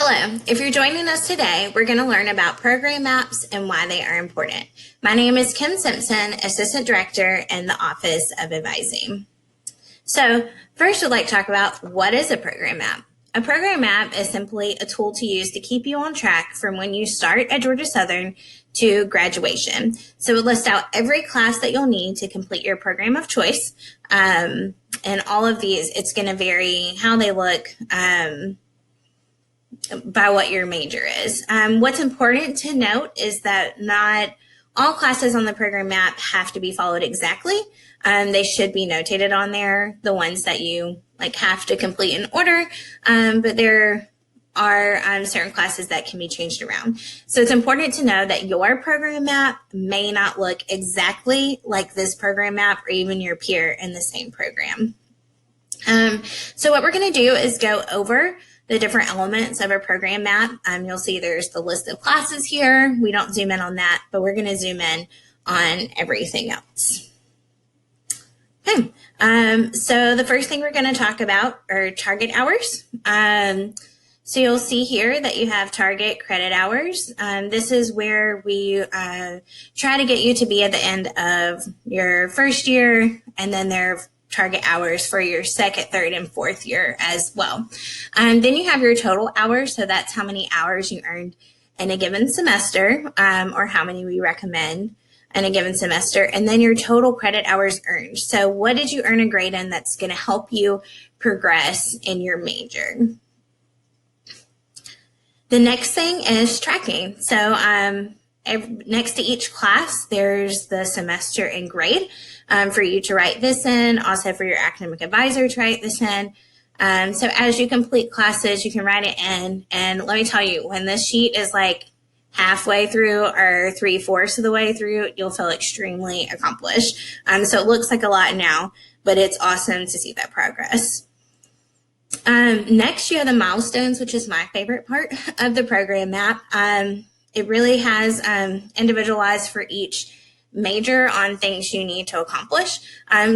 Hello, if you're joining us today, we're going to learn about program maps and why they are important. My name is Kim Simpson, Assistant Director in the Office of Advising. So first I'd like to talk about what is a program map. A program map is simply a tool to use to keep you on track from when you start at Georgia Southern to graduation. So it lists out every class that you'll need to complete your program of choice. And all of these, it's going to vary how they look by what your major is. What's important to note is that not all classes on the program map have to be followed exactly. They should be notated on there, the ones that you have to complete in order, but there are certain classes that can be changed around. So it's important to know that your program map may not look exactly like this program map or even your peer in the same program. So what we're going to do is go over the different elements of a program map. You'll see there's the list of classes here. We don't zoom in on that, but we're going to zoom in on everything else. Okay, so the first thing we're going to talk about are target hours. So you'll see here that you have target credit hours. This is where we try to get you to be at the end of your first year, and then there are target hours for your second, third, and fourth year as well. Then you have your total hours, so that's how many hours you earned in a given semester, or how many we recommend in a given semester, and then your total credit hours earned. So what did you earn a grade in that's going to help you progress in your major? The next thing is tracking. So next to each class, there's the semester and grade for you to write this in, also for your academic advisor to write this in. So as you complete classes, you can write it in. And let me tell you, when this sheet is like halfway through or 3/4 of the way through, you'll feel extremely accomplished. So it looks like a lot now, but it's awesome to see that progress. Next, you have the milestones, which is my favorite part of the program map. It really has individualized for each major on things you need to accomplish.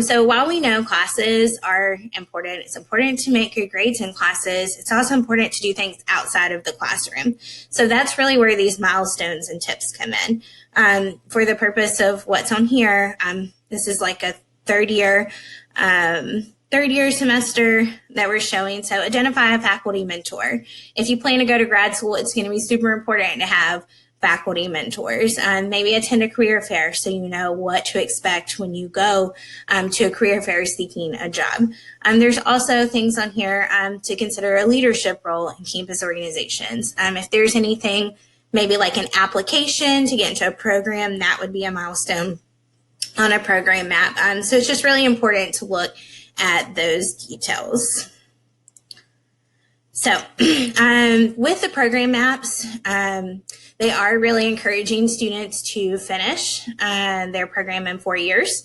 So while we know classes are important, it's important to make good grades in classes. It's also important to do things outside of the classroom. So that's really where these milestones and tips come in. For the purpose of what's on here, this is like a third year semester that we're showing. So identify a faculty mentor. If you plan to go to grad school, it's going to be super important to have faculty mentors. Maybe attend a career fair so you know what to expect when you go to a career fair seeking a job. There's also things on here to consider a leadership role in campus organizations. If there's anything, maybe like an application to get into a program, that would be a milestone on a program map. So it's just really important to look at those details. So with the program maps, they are really encouraging students to finish their program in 4 years.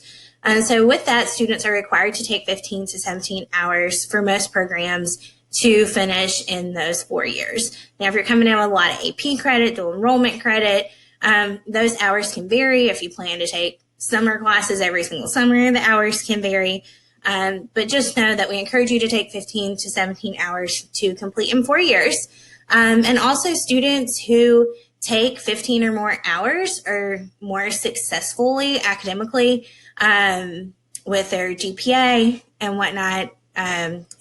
So with that, students are required to take 15 to 17 hours for most programs to finish in those 4 years. Now, if you're coming in with a lot of AP credit, dual enrollment credit, those hours can vary. If you plan to take summer classes every single summer, the hours can vary. But just know that we encourage you to take 15 to 17 hours to complete in 4 years. And also students who take 15 or more hours are more successfully academically with their GPA and whatnot,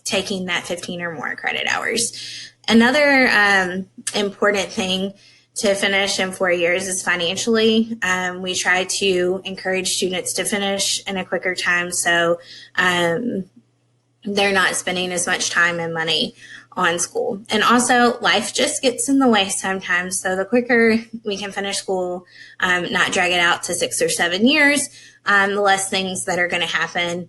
taking that 15 or more credit hours. Another important thing to finish in 4 years is financially. We try to encourage students to finish in a quicker time so they're not spending as much time and money on school. And also, life just gets in the way sometimes. So the quicker we can finish school, not drag it out to 6 or 7 years, the less things that are going to happen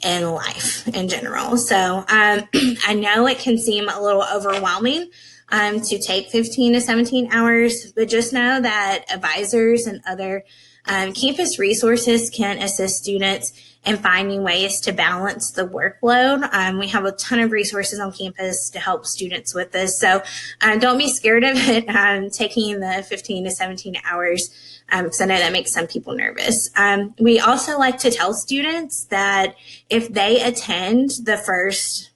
in life in general. So I know it can seem a little overwhelming to take 15 to 17 hours, but just know that advisors and other campus resources can assist students in finding ways to balance the workload. We have a ton of resources on campus to help students with this. So don't be scared of it, taking the 15 to 17 hours, because I know that makes some people nervous. We also like to tell students that if they attend the first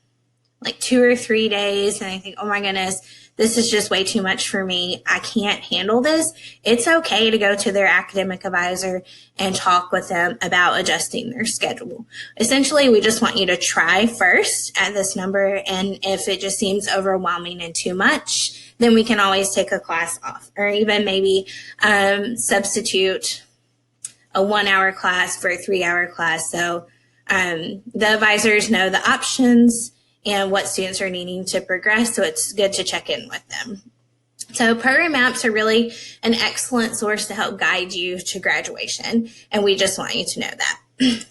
2 or 3 days and they think, oh my goodness, this is just way too much for me, I can't handle this, it's okay to go to their academic advisor and talk with them about adjusting their schedule. Essentially, we just want you to try first at this number, and if it just seems overwhelming and too much, then we can always take a class off, or even maybe substitute a 1 hour class for a 3 hour class. So the advisors know the options and what students are needing to progress, so it's good to check in with them. So program maps are really an excellent source to help guide you to graduation, and we just want you to know that.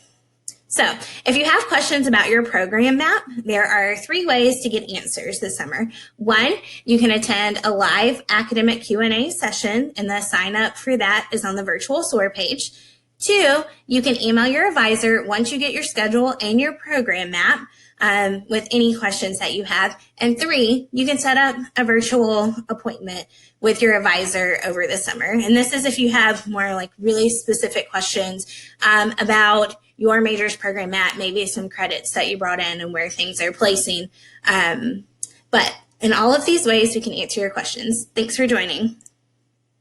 So if you have questions about your program map, there are 3 ways to get answers this summer. 1, you can attend a live academic Q&A session, and the sign up for that is on the virtual SOAR page. 2, you can email your advisor once you get your schedule and your program map with any questions that you have. And 3, you can set up a virtual appointment with your advisor over the summer. And this is if you have more like really specific questions about your major's program map, maybe some credits that you brought in and where things are placing. But in all of these ways, we can answer your questions. Thanks for joining.